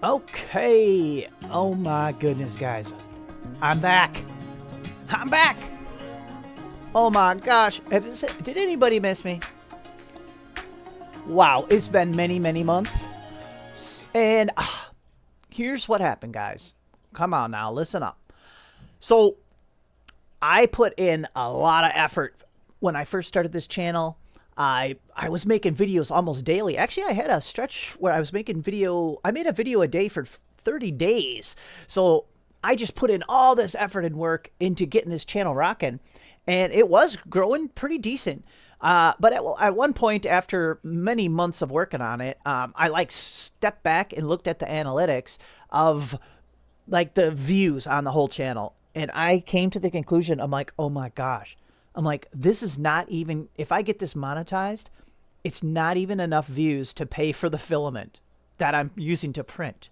Okay. Oh my goodness, guys. I'm back. I'm back. Oh my gosh. Did anybody miss me? Wow, it's been many, many months. And here's what happened, guys. Come on now, listen up. So, I put in a lot of effort when I first started this channel. I was making videos almost daily. Actually, I had a stretch where I made a video a day for 30 days. So I just put in all this effort and work into getting this channel rocking, and it was growing pretty decent. But at one point, after many months of working on it, I stepped back and looked at the analytics of the views on the whole channel. And I came to the conclusion, I'm like, oh my gosh. I'm like, this is not even, if I get this monetized, it's not even enough views to pay for the filament that I'm using to print.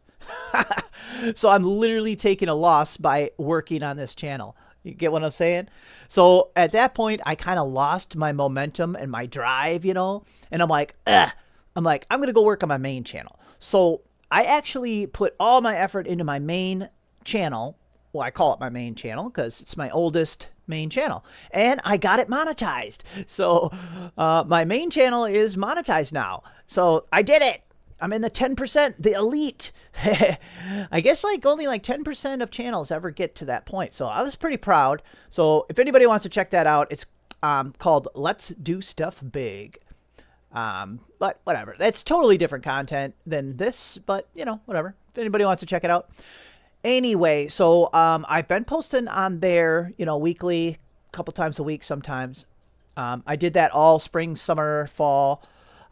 So I'm literally taking a loss by working on this channel. You get what I'm saying? So at that point, I kind of lost my momentum and my drive, and I'm like, ugh. I'm going to go work on my main channel. So I actually put all my effort into my main channel. Well, I call it my main channel because it's my oldest main channel, and I got it monetized. So my main channel is monetized now. So I did it. I'm in the 10%, the elite. I guess only 10% of channels ever get to that point. So I was pretty proud. So if anybody wants to check that out, it's called Let's Do Stuff Big. But whatever. That's totally different content than this, but whatever. If anybody wants to check it out. Anyway, so I've been posting on there, weekly, a couple times a week sometimes. I did that all spring, summer, fall.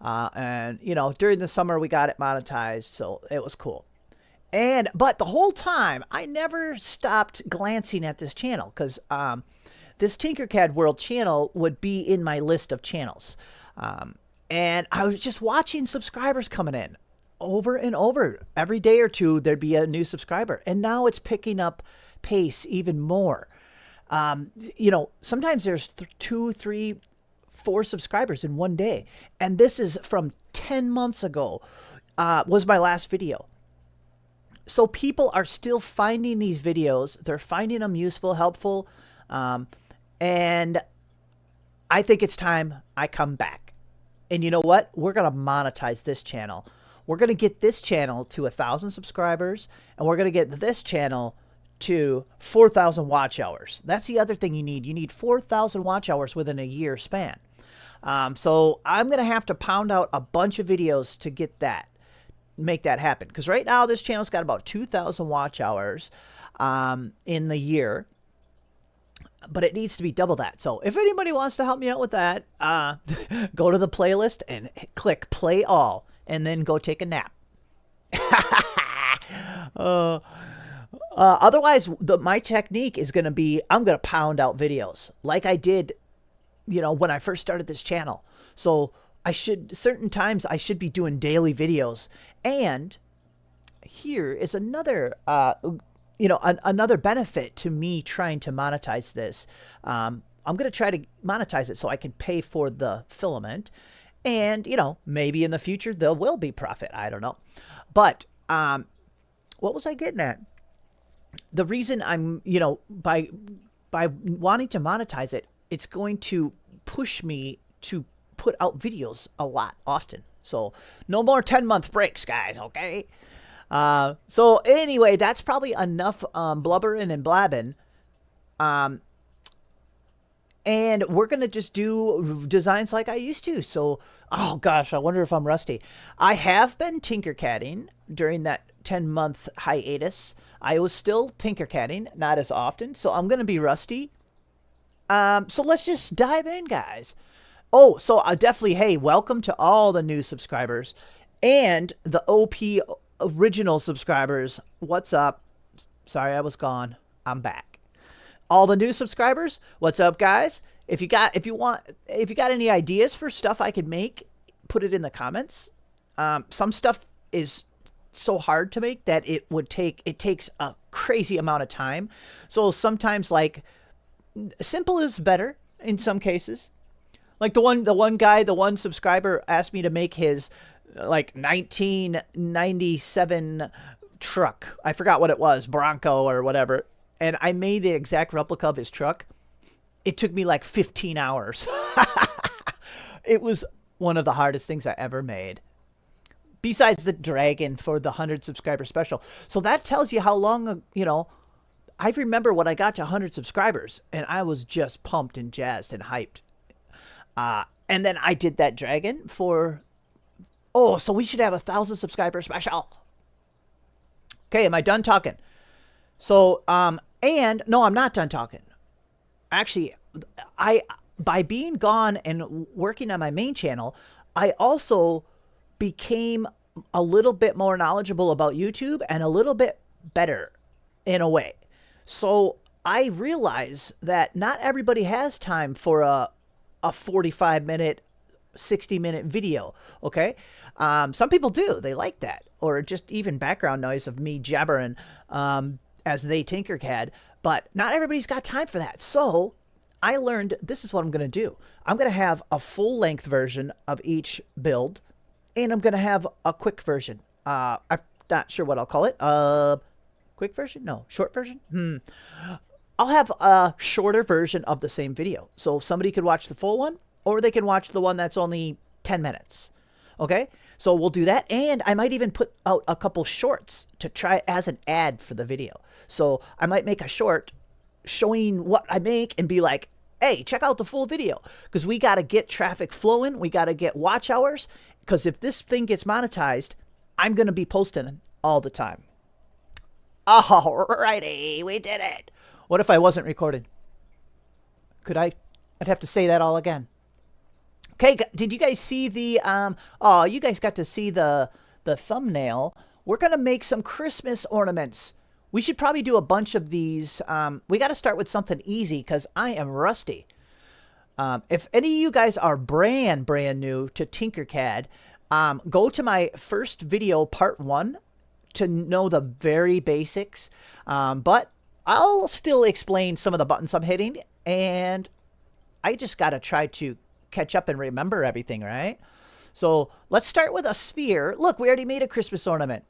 And, during the summer, we got it monetized, so it was cool. But the whole time, I never stopped glancing at this channel because this Tinkercad World channel would be in my list of channels. And I was just watching subscribers coming in. Over and over. Every day or two, there'd be a new subscriber. And now it's picking up pace even more. Sometimes there's 2, 3, 4 subscribers in one day. And this is from 10 months ago, was my last video. So people are still finding these videos. They're finding them useful, helpful. And I think it's time I come back. And you know what? We're going to monetize this channel. We're going to get this channel to 1,000 subscribers, and we're going to get this channel to 4,000 watch hours. That's the other thing you need. You need 4,000 watch hours within a year span. So I'm going to have to pound out a bunch of videos to make that happen. Because right now this channel's got about 2,000 watch hours in the year. But it needs to be double that. So if anybody wants to help me out with that, go to the playlist and click play all. And then go take a nap. Otherwise, my technique is going to be, I'm going to pound out videos like I did, when I first started this channel. So certain times I should be doing daily videos. And here is another, another benefit to me trying to monetize this. I'm going to try to monetize it so I can pay for the filament. And, maybe in the future there will be profit. I don't know. But what was I getting at? The reason I'm, by wanting to monetize it, it's going to push me to put out videos a lot often. So no more 10-month breaks, guys, okay? So anyway, that's probably enough blubbering and blabbing. And we're going to just do designs like I used to. So, oh gosh, I wonder if I'm rusty. I have been Tinkercadding during that 10-month hiatus. I was still Tinkercadding, not as often. So I'm going to be rusty. So let's just dive in, guys. Oh, so definitely, hey, welcome to all the new subscribers. And the OP original subscribers. What's up? Sorry I was gone. I'm back. All the new subscribers, what's up, guys? If you got any ideas for stuff I could make, put it in the comments. Some stuff is so hard to make that it takes a crazy amount of time. So sometimes simple is better in some cases. Like the one subscriber asked me to make his 1997 truck. I forgot what it was, Bronco or whatever. And I made the exact replica of his truck. It took me like 15 hours. It was one of the hardest things I ever made. Besides the dragon for the 100 subscriber special. So that tells you how long, I remember when I got to 100 subscribers and I was just pumped and jazzed and hyped. And then I did that dragon for, so we should have 1,000 subscriber special. Okay, am I done talking? So, and no, I'm not done talking. Actually, by being gone and working on my main channel, I also became a little bit more knowledgeable about YouTube and a little bit better in a way. So I realize that not everybody has time for a 45-minute, 60-minute video, okay? Some people do. They like that. Or just even background noise of me jabbering as they Tinkercad. But not everybody's got time for that. So I learned this is what I'm going to do. I'm going to have a full-length version of each build, and I'm going to have a quick version. I'm not sure what I'll call it. Quick version? No. Short version? I'll have a shorter version of the same video. So somebody could watch the full one, or they can watch the one that's only 10 minutes. Okay? So we'll do that. And I might even put out a couple shorts to try as an ad for the video. So I might make a short showing what I make and be like, hey, check out the full video. Because we got to get traffic flowing. We got to get watch hours. Because if this thing gets monetized, I'm going to be posting all the time. Alrighty, we did it. What if I wasn't recording? I'd have to say that all again. Okay, did you guys see the, you guys got to see the thumbnail. We're going to make some Christmas ornaments. We should probably do a bunch of these. We got to start with something easy because I am rusty. If any of you guys are brand new to Tinkercad, go to my first video, part 1, to know the very basics. But I'll still explain some of the buttons I'm hitting, and I just got to try to catch up and remember everything, right? So let's start with a sphere. Look, we already made a Christmas ornament.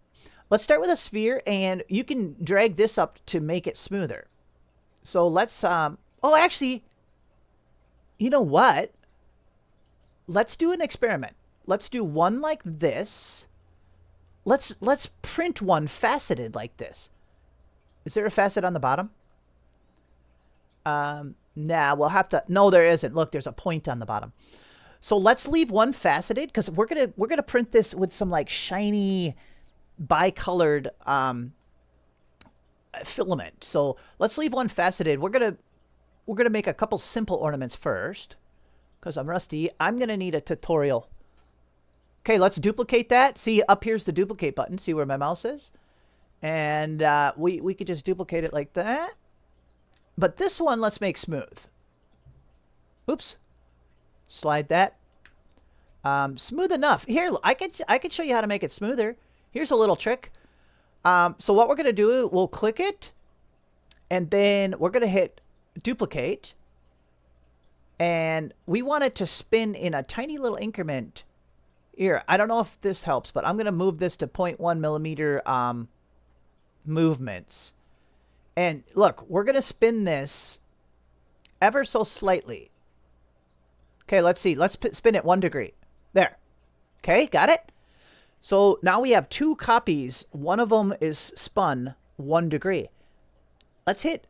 Let's start with a sphere, and you can drag this up to make it smoother. So let's, actually, you know what? Let's do an experiment. Let's do one like this. Let's print one faceted like this. Is there a facet on the bottom? Nah, we'll have to, no, there isn't. Look, there's a point on the bottom. So let's leave one faceted because we're gonna print this with some like shiny bicolored filament. So let's leave one faceted. We're gonna make a couple simple ornaments first because I'm rusty. I'm gonna need a tutorial. Okay, let's duplicate that. See, up here's the duplicate button. See where my mouse is? And we could just duplicate it like that. But this one, let's make smooth. Oops. Slide that. Smooth enough. Here, I could show you how to make it smoother. Here's a little trick. So what we're going to do, we'll click it. And then we're going to hit duplicate. And we want it to spin in a tiny little increment. Here, I don't know if this helps, but I'm going to move this to 0.1 millimeter movements. And look, we're going to spin this ever so slightly. Okay, let's see. Let's spin it 1 degree. There. Okay, got it? So now we have 2 copies. One of them is spun 1 degree. Let's hit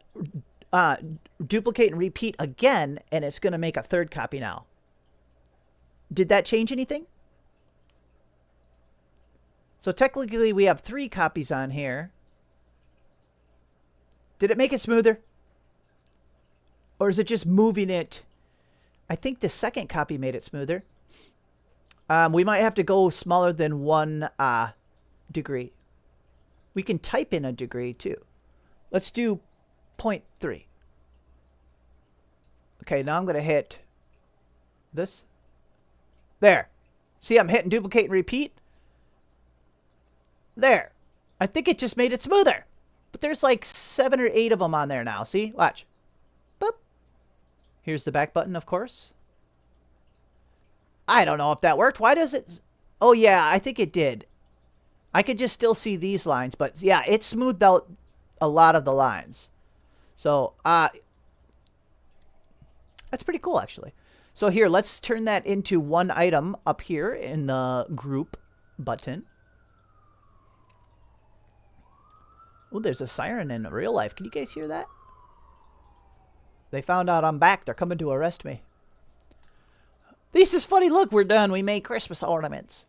duplicate and repeat again, and it's going to make a 3rd copy now. Did that change anything? So technically we have 3 copies on here. Did it make it smoother? Or is it just moving it? I think the 2nd copy made it smoother. We might have to go smaller than 1 degree. We can type in a degree too. Let's do 0.3. Okay, now I'm going to hit this. There. See, I'm hitting duplicate and repeat. There. I think it just made it smoother. But there's like 7 or 8 of them on there now. See? Watch. Boop. Here's the back button, of course. I don't know if that worked. Why does it... Oh, yeah, I think it did. I could just still see these lines, but yeah, it smoothed out a lot of the lines. So that's pretty cool, actually. So here, let's turn that into one item up here in the group button. Oh, there's a siren in real life. Can you guys hear that? They found out I'm back. They're coming to arrest me. This is funny. Look, we're done. We made Christmas ornaments.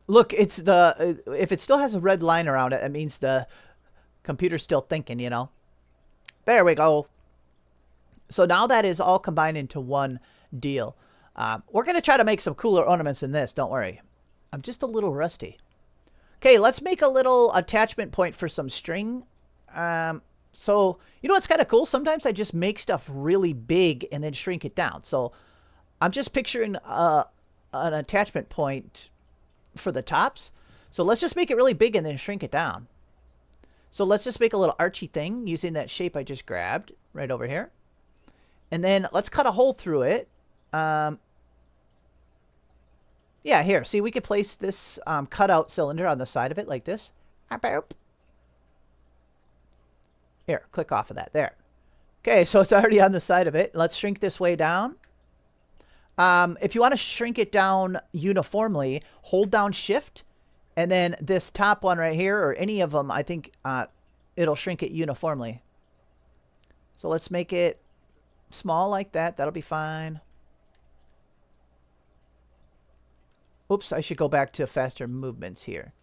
Look, it's the... if it still has a red line around it, it means the computer's still thinking, you know. There we go. So now that is all combined into one deal. We're going to try to make some cooler ornaments than this. Don't worry. I'm just a little rusty. Okay, let's make a little attachment point for some string. So, you know what's kind of cool? Sometimes I just make stuff really big and then shrink it down. So, I'm just picturing an attachment point for the tops. So, let's just make it really big and then shrink it down. So, let's just make a little archy thing using that shape I just grabbed right over here. And then let's cut a hole through it. Yeah, here. See, we could place this cutout cylinder on the side of it like this. Here, click off of that. There. Okay, so it's already on the side of it. Let's shrink this way down. If you want to shrink it down uniformly, hold down Shift. And then this top one right here, or any of them, I think it'll shrink it uniformly. So let's make it small like that. That'll be fine. Oops, I should go back to faster movements here.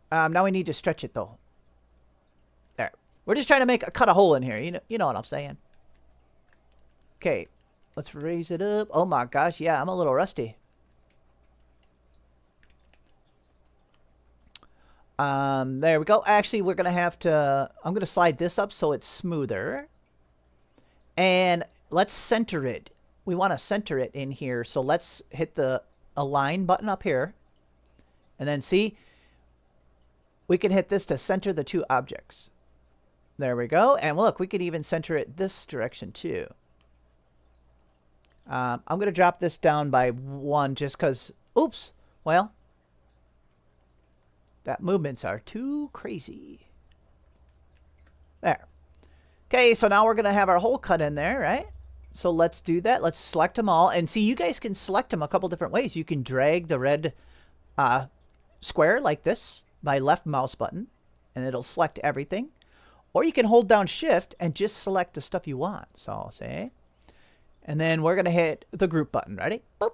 Now we need to stretch it though. There. We're just trying to cut a hole in here. You know what I'm saying. Okay, let's raise it up. Oh my gosh, yeah, I'm a little rusty. There we go. Actually, we're gonna have to. I'm gonna slide this up so it's smoother. And let's center it. We want to center it in here. So let's hit the align button up here. And then see, we can hit this to center the two objects. There we go. And look, we could even center it this direction too. I'm going to drop this down by 1 just because, oops, well, that movements are too crazy. There. Okay, so now we're going to have our hole cut in there, right? So let's do that. Let's select them all. And see, you guys can select them a couple different ways. You can drag the red square like this by left mouse button, and it'll select everything. Or you can hold down Shift and just select the stuff you want. So I'll say, and then we're going to hit the group button. Ready? Boop.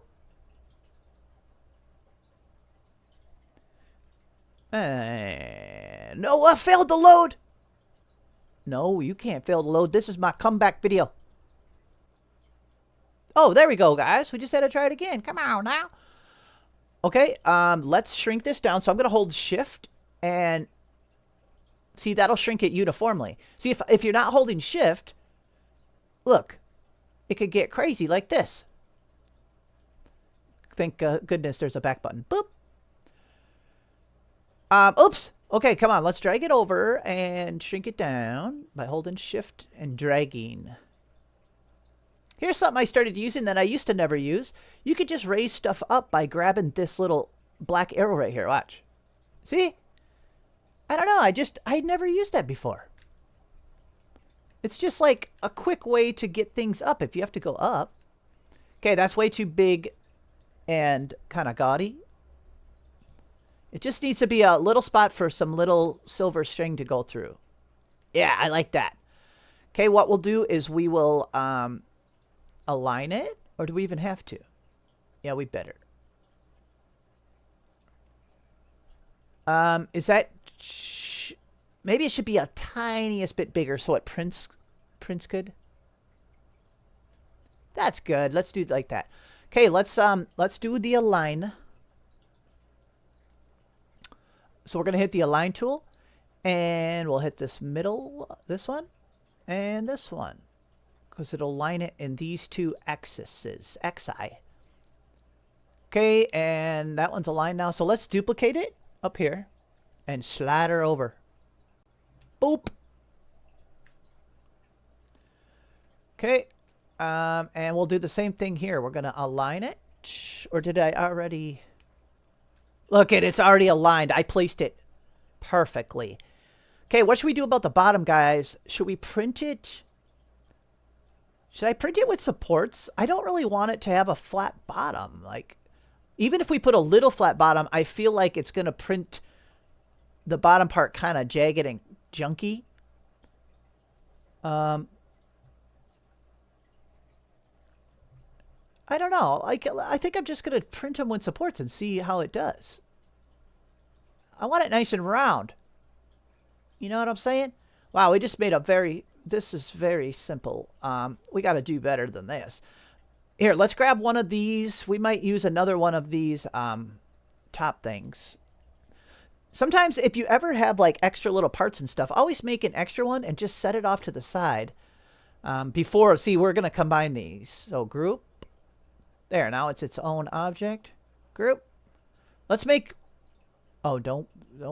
And no, I failed to load. No, you can't fail to load. This is my comeback video. Oh, there we go, guys. We just had to try it again. Come on now. Okay, let's shrink this down. So I'm going to hold Shift and see, that'll shrink it uniformly. See, if you're not holding Shift, look, it could get crazy like this. Thank goodness there's a back button. Boop. Oops. Okay, come on. Let's drag it over and shrink it down by holding Shift and dragging. Here's something I started using that I used to never use. You could just raise stuff up by grabbing this little black arrow right here. Watch. See? I don't know. I'd never used that before. It's just like a quick way to get things up if you have to go up. Okay, that's way too big and kind of gaudy. It just needs to be a little spot for some little silver string to go through. Yeah, I like that. Okay, what we'll do is we will align it. Or do we even have to? Yeah, we better. Is that... maybe it should be a tiniest bit bigger so it prints good. That's good. Let's do it like that. Okay, let's do the align. So we're going to hit the align tool and we'll hit this middle, this one and this one, because it'll line it in these two axes, xi. Okay, and that one's aligned now. So let's duplicate it up here and slide her over. Boop. Okay, and we'll do the same thing here. We're going to align it Or did I already... Look, it's already aligned. I placed it perfectly. Okay, what should we do about the bottom, guys? Should we print it? Should I print it with supports? I don't really want it to have a flat bottom. Like, even if we put a little flat bottom, I feel like it's going to print the bottom part kind of jagged and junky. I don't know. I think I'm just going to print them with supports and see how it does. I want it nice and round. You know what I'm saying? Wow, we just made a very... This is very simple. We got to do better than this. Here, let's grab one of these. We might use another one of these top things. Sometimes if you ever have like extra little parts and stuff, always make an extra one and just set it off to the side. Before, see, we're going to combine these. So group. There, now it's its own object. Group. Let's make... Oh, don't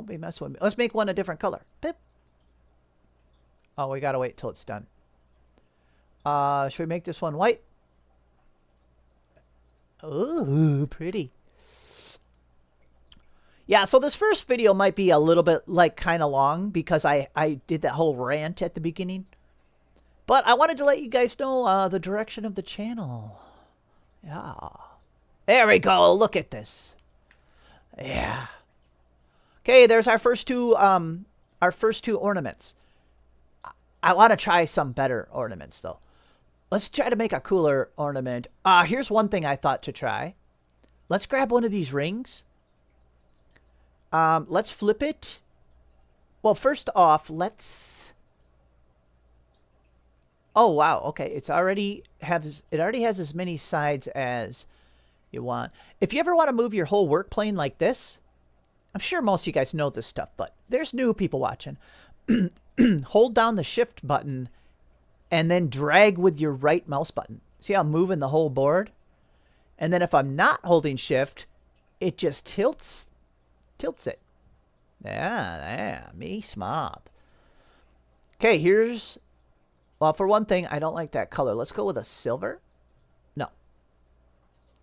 be messing with me. Let's make one a different color. Pip. Oh, we gotta wait till it's done. Should we make this one white? Ooh, pretty. Yeah, so this first video might be a little bit, like, kind of long because I did that whole rant at the beginning. But I wanted to let you guys know the direction of the channel. Yeah. There we go. Look at this. Yeah. Okay, there's our first two ornaments. I want to try some better ornaments, though. Let's try to make a cooler ornament. Here's one thing I thought to try. Let's grab one of these rings. Let's flip it. Well, first off, let's... Oh, wow. Okay, it already has as many sides as you want. If you ever want to move your whole work plane like this, I'm sure most of you guys know this stuff, but there's new people watching. Hold down the shift button and then drag with your right mouse button. See how I'm moving the whole board? And then if I'm not holding shift, it just tilts it. Yeah, me smart. Okay, here's... Well, for one thing, I don't like that color. Let's go with a silver. No.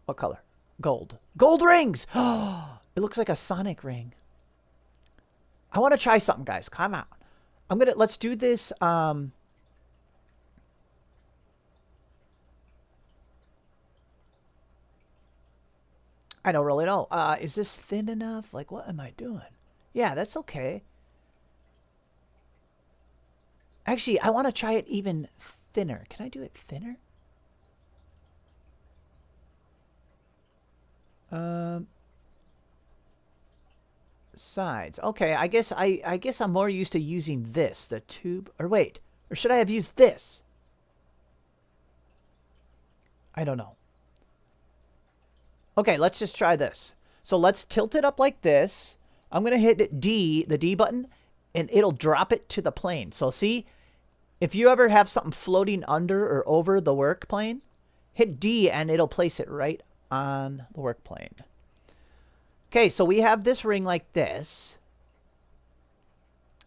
What color? Gold. Gold rings! It looks like a Sonic ring. I want to try something, guys. Come on. Let's do this, I don't really know. Is this thin enough? Like, what am I doing? Yeah, that's okay. Actually, I want to try it even thinner. Can I do it thinner? Sides. Okay, I guess I'm more used to using this, the tube. Or wait, or should I have used this? I don't know. Okay, let's just try this. So let's tilt it up like this. I'm going to hit D, the D button, and it'll drop it to the plane. So see, if you ever have something floating under or over the work plane, hit D and it'll place it right on the work plane. Okay, so we have this ring like this.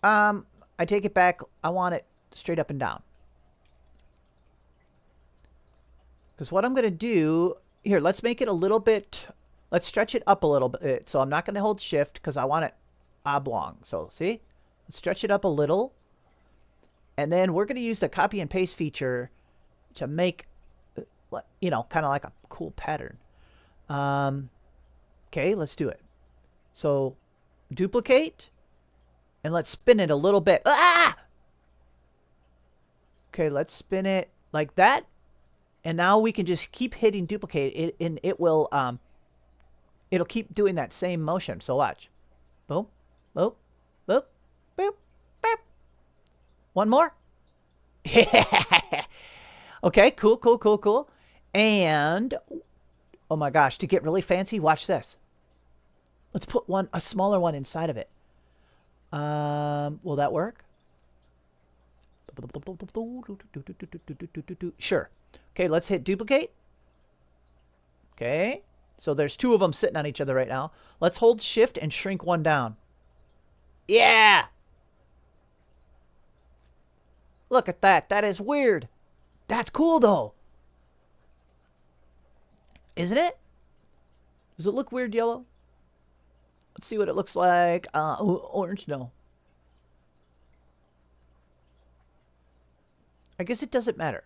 I take it back. I want it straight up and down. Because what I'm going to do... Here, let's make it a little bit... Let's stretch it up a little bit. So I'm not going to hold shift because I want it oblong. So, see? Let's stretch it up a little. And then we're going to use the copy and paste feature to make, you know, kind of like a cool pattern. Okay, let's do it. So, duplicate. And let's spin it a little bit. Ah! Okay, let's spin it like that. And now we can just keep hitting duplicate. And it will, it'll keep doing that same motion. So watch. Boom, boom, boop, boop, boop. One more. Okay, cool, cool, cool, cool. And, oh my gosh, to get really fancy, watch this. Let's put a smaller one inside of it. Will that work? Sure. Okay, let's hit duplicate. Okay. So there's two of them sitting on each other right now. Let's hold shift and shrink one down. Yeah! Look at that. That is weird. That's cool, though. Isn't it? Does it look weird yellow? Let's see what it looks like. Orange, no. I guess it doesn't matter.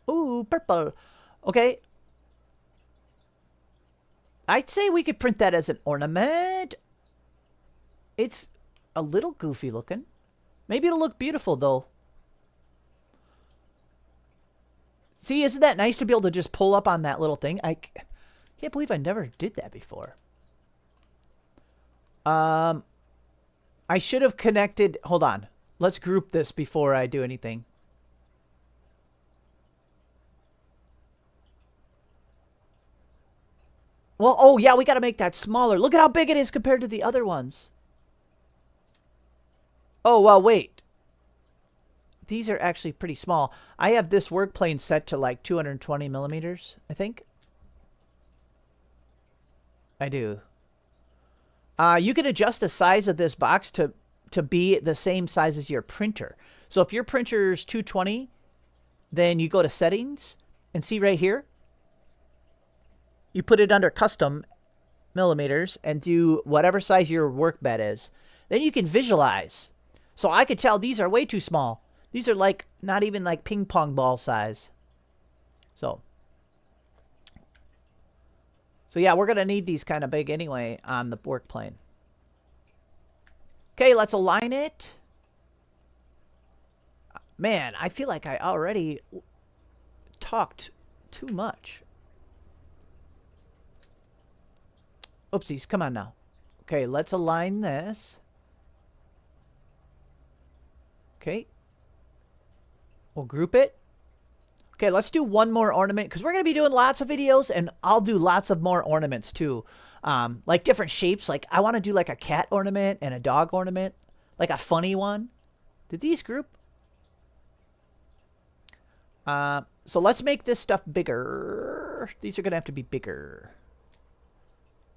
Ooh, purple. Okay. I'd say we could print that as an ornament. It's a little goofy looking. Maybe it'll look beautiful, though. See, isn't that nice to be able to just pull up on that little thing? I can't believe I never did that before. I should have connected. Hold on. Let's group this before I do anything. Well, oh yeah, we got to make that smaller. Look at how big it is compared to the other ones. Oh, well, wait. These are actually pretty small. I have this work plane set to like 220 millimeters, I think. I do. You can adjust the size of this box to be the same size as your printer. So if your printer's 220, then you go to settings and see right here. You put it under custom millimeters and do whatever size your work bed is. Then you can visualize. So I could tell these are way too small. These are like not even like ping pong ball size. So yeah, we're going to need these kind of big anyway on the work plane. Okay, let's align it. Man, I feel like I already talked too much. Oopsies, come on now. Okay, let's align this. Okay. We'll group it. Okay, let's do one more ornament because we're going to be doing lots of videos and I'll do lots of more ornaments too. Like different shapes. Like I want to do like a cat ornament and a dog ornament. Like a funny one. Did these group? So let's make this stuff bigger. These are going to have to be bigger.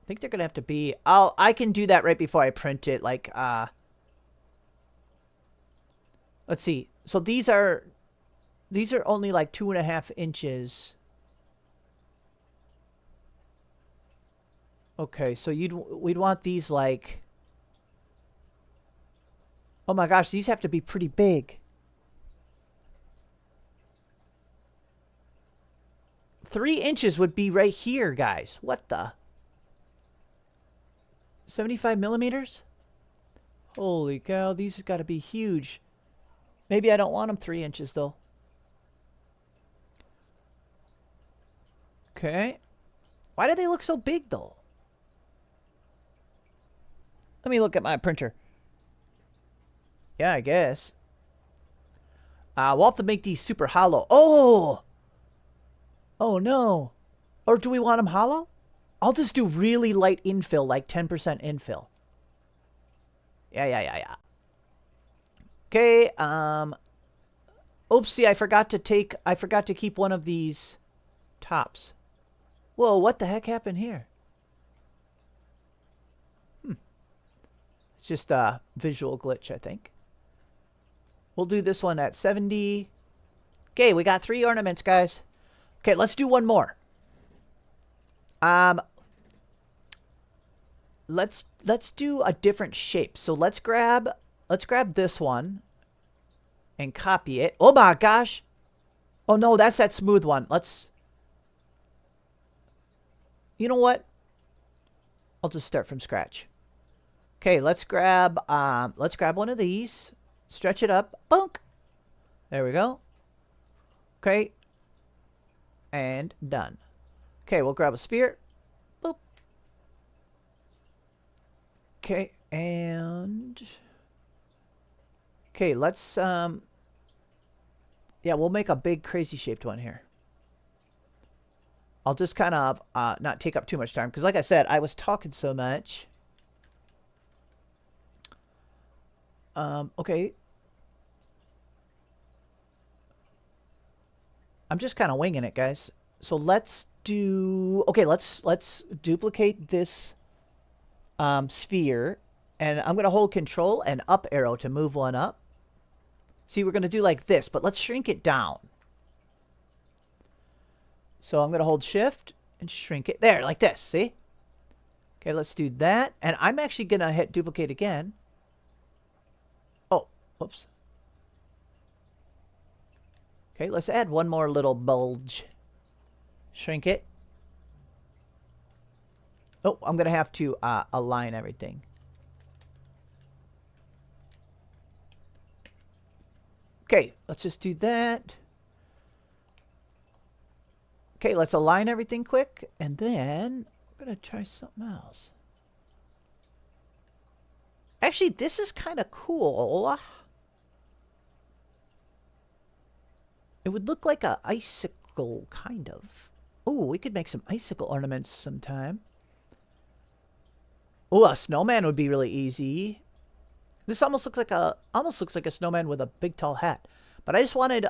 I think they're going to have to be... I can do that right before I print it. Like, let's see. So these are only like 2.5 inches. Okay, so we'd want these like... Oh my gosh, these have to be pretty big. 3 inches would be right here, guys. What the... 75 millimeters? Holy cow, these have got to be huge. Maybe I don't want them 3 inches, though. Okay. Why do they look so big, though? Let me look at my printer. Yeah, I guess. We'll have to make these super hollow. Oh! Oh, no. Or do we want them hollow? I'll just do really light infill, like 10% infill. Yeah. Okay, oopsie, I forgot to keep one of these tops. Whoa, what the heck happened here? It's just a visual glitch, I think. We'll do this one at 70. Okay, we got 3 ornaments, guys. Okay, let's do one more. Let's do a different shape. So let's grab this one and copy it. Oh my gosh. Oh no, that's that smooth one. You know what? I'll just start from scratch. Okay, let's grab one of these. Stretch it up. Bunk. There we go. Okay. And done. Okay, we'll grab a sphere. Boop. Okay, and... Okay, let's, yeah, we'll make a big crazy shaped one here. I'll just kind of not take up too much time, because like I said, I was talking so much. Okay. I'm just kind of winging it, guys. So let's do... Okay, let's duplicate this sphere. And I'm going to hold Control and up arrow to move one up. See, we're going to do like this, but let's shrink it down. So I'm going to hold Shift and shrink it. There, like this, see? Okay, let's do that. And I'm actually going to hit duplicate again. Oh, whoops. Okay, let's add one more little bulge. Shrink it. Oh, I'm going to have to align everything. Okay, let's just do that. Okay, let's align everything quick. And then we're going to try something else. Actually, this is kind of cool. It would look like an icicle, kind of. Oh, we could make some icicle ornaments sometime. Oh, a snowman would be really easy. This almost looks like a snowman with a big tall hat. But I just wanted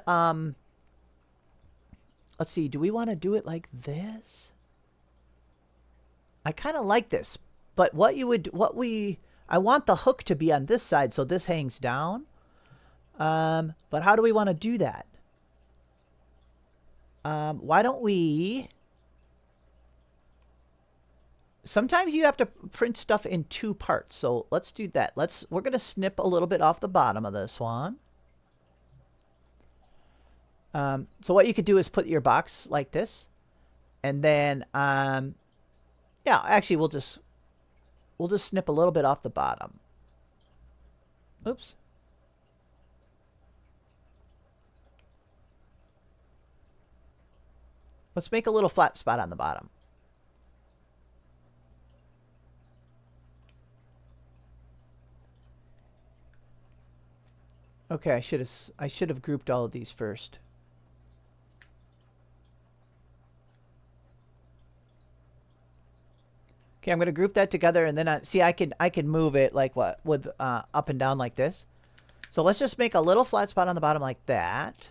let's see, do we want to do it like this? I kind of like this, but I want the hook to be on this side so this hangs down. But how do we want to do that? Why don't we... Sometimes you have to print stuff in two parts, so let's do that. We're going to snip a little bit off the bottom of this one. So what you could do is put your box like this, and then yeah, actually we'll just snip a little bit off the bottom. Oops. Let's make a little flat spot on the bottom. Okay, I should have grouped all of these first. Okay, I'm going to group that together, and then see I can move it like what with up and down like this. So let's just make a little flat spot on the bottom like that.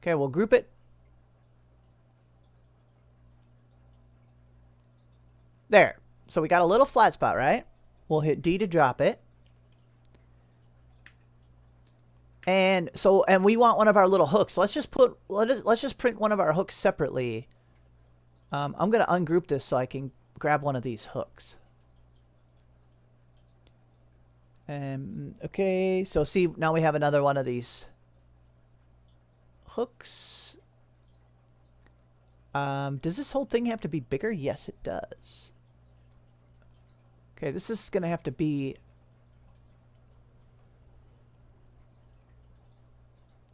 Okay, we'll group it. There. So we got a little flat spot, right? We'll hit D to drop it. And so, and we want one of our little hooks. Let's just print one of our hooks separately. I'm going to ungroup this so I can grab one of these hooks. Okay, so see, now we have another one of these hooks. Does this whole thing have to be bigger? Yes, it does. Okay, this is going to have to be...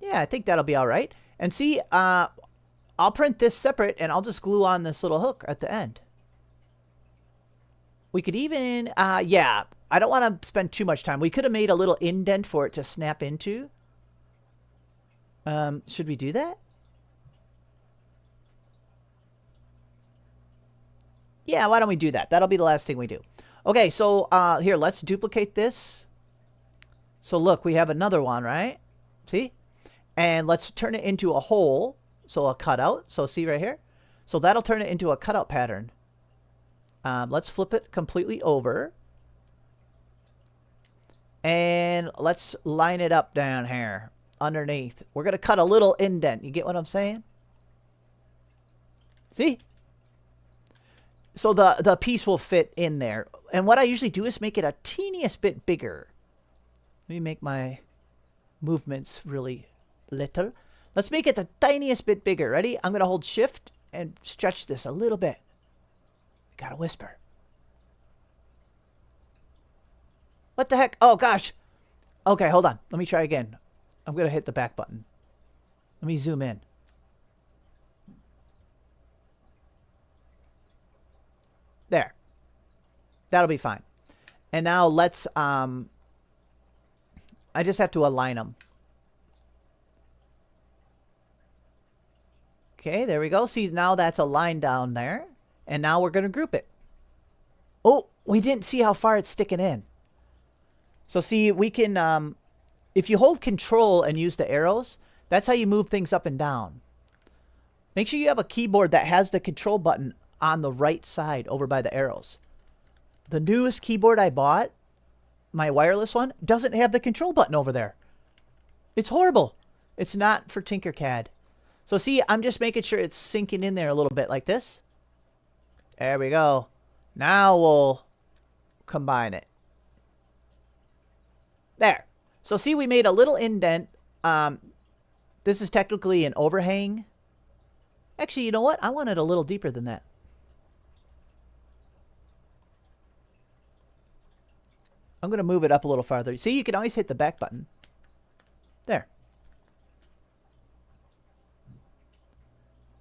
Yeah, I think that'll be all right. And see, I'll print this separate, and I'll just glue on this little hook at the end. We could even, yeah, I don't want to spend too much time. We could have made a little indent for it to snap into. Should we do that? Yeah, why don't we do that? That'll be the last thing we do. Okay, so here, let's duplicate this. So look, we have another one, right? See? And let's turn it into a hole, so a cutout. So see right here? So that'll turn it into a cutout pattern. Let's flip it completely over. And let's line it up down here underneath. We're going to cut a little indent. You get what I'm saying? See? So the piece will fit in there. And what I usually do is make it a teeniest bit bigger. Let me make my movements really little. Let's make it the tiniest bit bigger. Ready? I'm going to hold shift and stretch this a little bit. Gotta whisper. What the heck? Oh, gosh. Okay, hold on. Let me try again. I'm going to hit the back button. Let me zoom in. There. That'll be fine. And now let's, I just have to align them. Okay, there we go. See, now that's a line down there. And now we're going to group it. Oh, we didn't see how far it's sticking in. So see, we can, if you hold control and use the arrows, that's how you move things up and down. Make sure you have a keyboard that has the control button on the right side over by the arrows. The newest keyboard I bought, my wireless one, doesn't have the control button over there. It's horrible. It's not for Tinkercad. So see, I'm just making sure it's sinking in there a little bit like this. There we go. Now we'll combine it. There. So see, we made a little indent. This is technically an overhang. Actually, you know what? I want it a little deeper than that. I'm going to move it up a little farther. See, you can always hit the back button. There.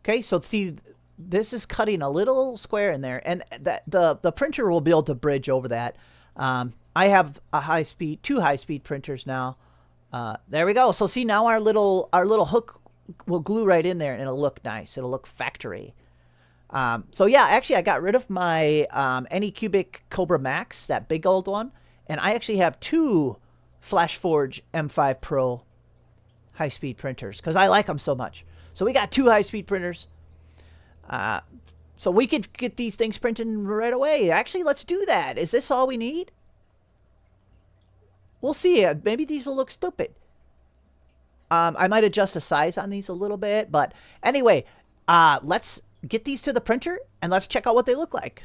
Okay, so see, this is cutting a little square in there, and the printer will be able to bridge over that. I have two high-speed printers now. There we go. So see, now our little hook will glue right in there, and it'll look nice. It'll look factory. So yeah, actually, I got rid of my Anycubic Cobra Max, that big old one, and I actually have two FlashForge M5 Pro high-speed printers because I like them so much. So we got two high-speed printers. So we could get these things printing right away. Actually, let's do that. Is this all we need? We'll see. Maybe these will look stupid. I might adjust the size on these a little bit. But anyway, let's get these to the printer and let's check out what they look like.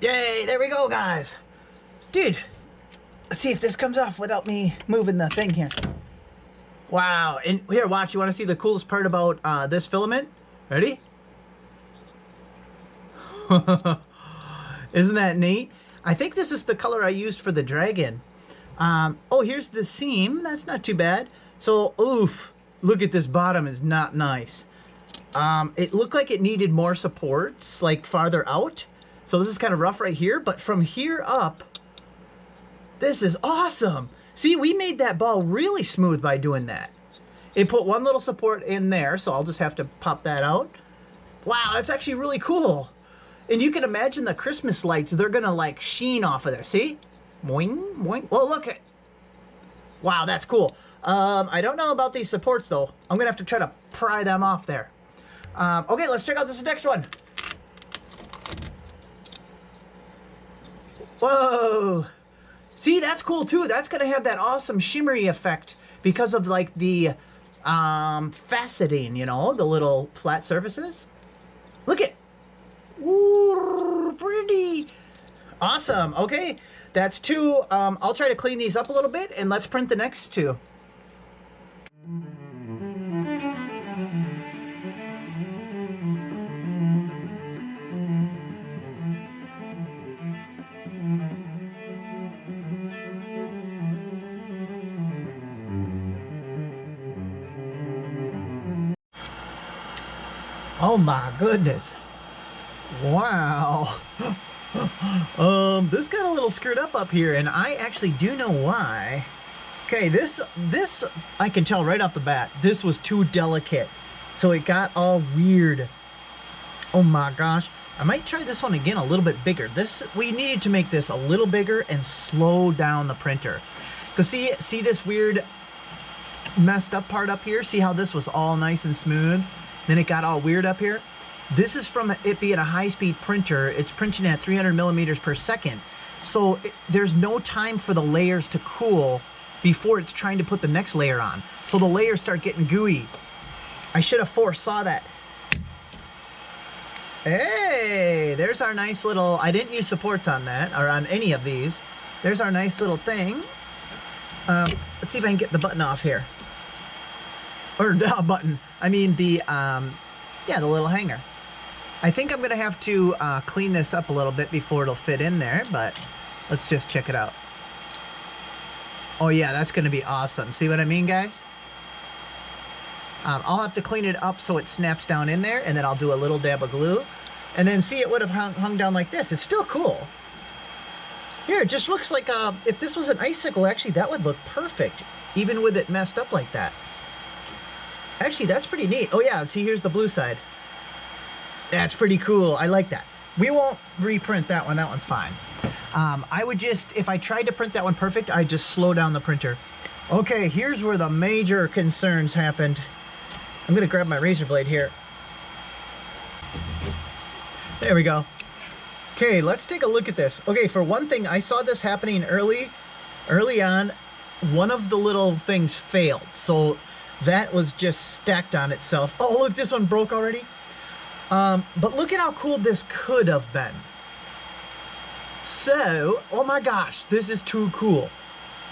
Yay, there we go, guys. Dude, let's see if this comes off without me moving the thing here. Wow, and here, watch, you want to see the coolest part about this filament? Ready? Isn't that neat? I think this is the color I used for the dragon. Oh, here's the seam. That's not too bad. So, oof, look at this bottom is not nice. It looked like it needed more supports, like farther out. So this is kind of rough right here, but from here up, this is awesome. See, we made that ball really smooth by doing that. It put one little support in there, so I'll just have to pop that out. Wow, that's actually really cool. And you can imagine the Christmas lights, they're gonna like sheen off of there, see? Boing, boing. Well, look at, wow, that's cool. I don't know about these supports though. I'm gonna have to try to pry them off there. Okay, let's check out this next one. Whoa! See, that's cool too. That's gonna have that awesome shimmery effect because of like the faceting, you know, the little flat surfaces. Look at, ooh, pretty. Awesome. Okay, that's two. I'll try to clean these up a little bit, and let's print the next two. Oh my goodness. Wow. This got a little screwed up here, and I actually do know why. Okay, this I can tell right off the bat, this was too delicate. So it got all weird. Oh my gosh. I might try this one again a little bit bigger. We needed to make this a little bigger and slow down the printer. Cause see this weird messed up part up here? See how this was all nice and smooth? Then it got all weird up here. This is from it being a high-speed printer. It's printing at 300 millimeters per second. So there's no time for the layers to cool before it's trying to put the next layer on. So the layers start getting gooey. I should have foresaw that. Hey, there's our nice little, I didn't use supports on that, or on any of these. There's our nice little thing. Let's see if I can get the button off here. Or button. I mean the, yeah, the little hanger. I think I'm going to have to clean this up a little bit before it'll fit in there, but let's just check it out. Oh yeah, that's going to be awesome. See what I mean, guys? I'll have to clean it up so it snaps down in there, and then I'll do a little dab of glue. And then see, it would have hung down like this. It's still cool. Here, it just looks like, if this was an icicle, actually, that would look perfect, even with it messed up like that. Actually, that's pretty neat. Oh yeah, see, here's the blue side. That's pretty cool. I like that. We won't reprint that one. That one's fine. I would just, if I tried to print that one perfect, I'd just slow down the printer. Okay, here's where the major concerns happened. I'm gonna grab my razor blade here. There we go. Okay, let's take a look at this. Okay, for one thing, I saw this happening early on. One of the little things failed, so that was just stacked on itself. Oh, look, this one broke already. But look at how cool this could have been. So, oh my gosh, this is too cool.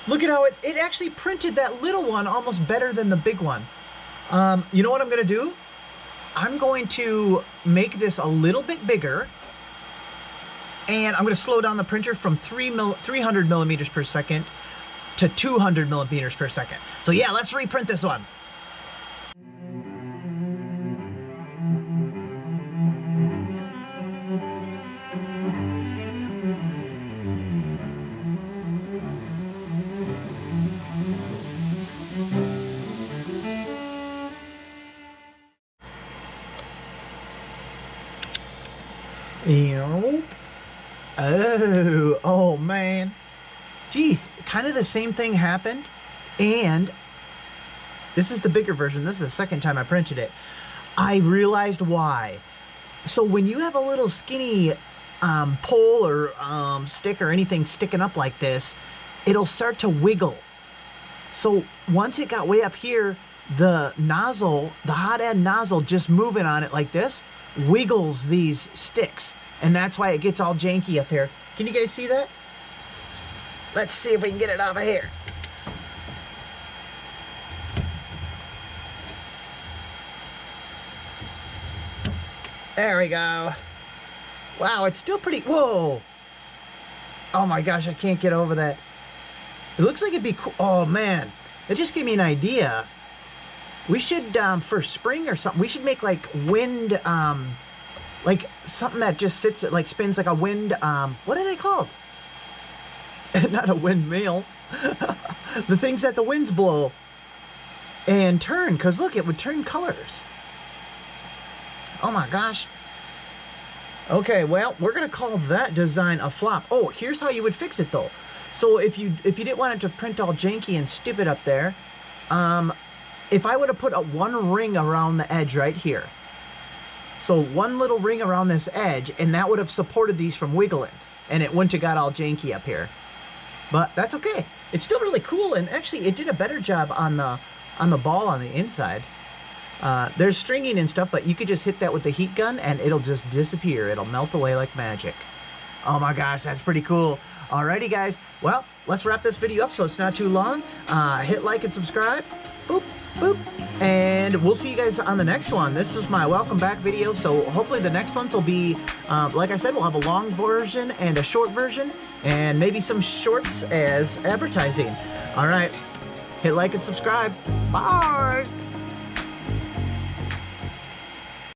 Look at how it actually printed that little one almost better than the big one. You know what I'm gonna do? I'm going to make this a little bit bigger, and I'm gonna slow down the printer from 300 millimeters per second to 200 millimeters per second. So yeah, let's reprint this one. Oh man. Geez, kind of the same thing happened, and this is the bigger version. This is the second time I printed it. I realized why. So when you have a little skinny pole or stick or anything sticking up like this, it'll start to wiggle. So once it got way up here, the nozzle, the hot end nozzle, just moving on it like this, wiggles these sticks. And that's why it gets all janky up here. Can you guys see that? Let's see if we can get it off of here. There we go. Wow, it's still pretty, whoa. Oh my gosh, I can't get over that. It looks like it'd be cool. Oh man, it just gave me an idea. We should, for spring or something, we should make like wind, like something that just sits, like spins like a wind, what are they called? Not a windmill. The things that the winds blow and turn, because look, it would turn colors. Oh my gosh. Okay, well, we're gonna call that design a flop. Oh, here's how you would fix it though. So if you didn't want it to print all janky and stupid up there, if I would have put one ring around the edge right here, so one little ring around this edge, and that would have supported these from wiggling, and it wouldn't have got all janky up here. But that's okay. It's still really cool, and actually it did a better job on the ball on the inside. There's stringing and stuff, but you could just hit that with the heat gun and it'll just disappear. It'll melt away like magic. Oh my gosh, that's pretty cool. Alrighty guys, well, let's wrap this video up so it's not too long. Hit like and subscribe. Boop, boop. And we'll see you guys on the next one. This is my welcome back video, so hopefully the next ones will be, like I said, we'll have a long version and a short version, and maybe some shorts as advertising. Alright, hit like and subscribe. Bye!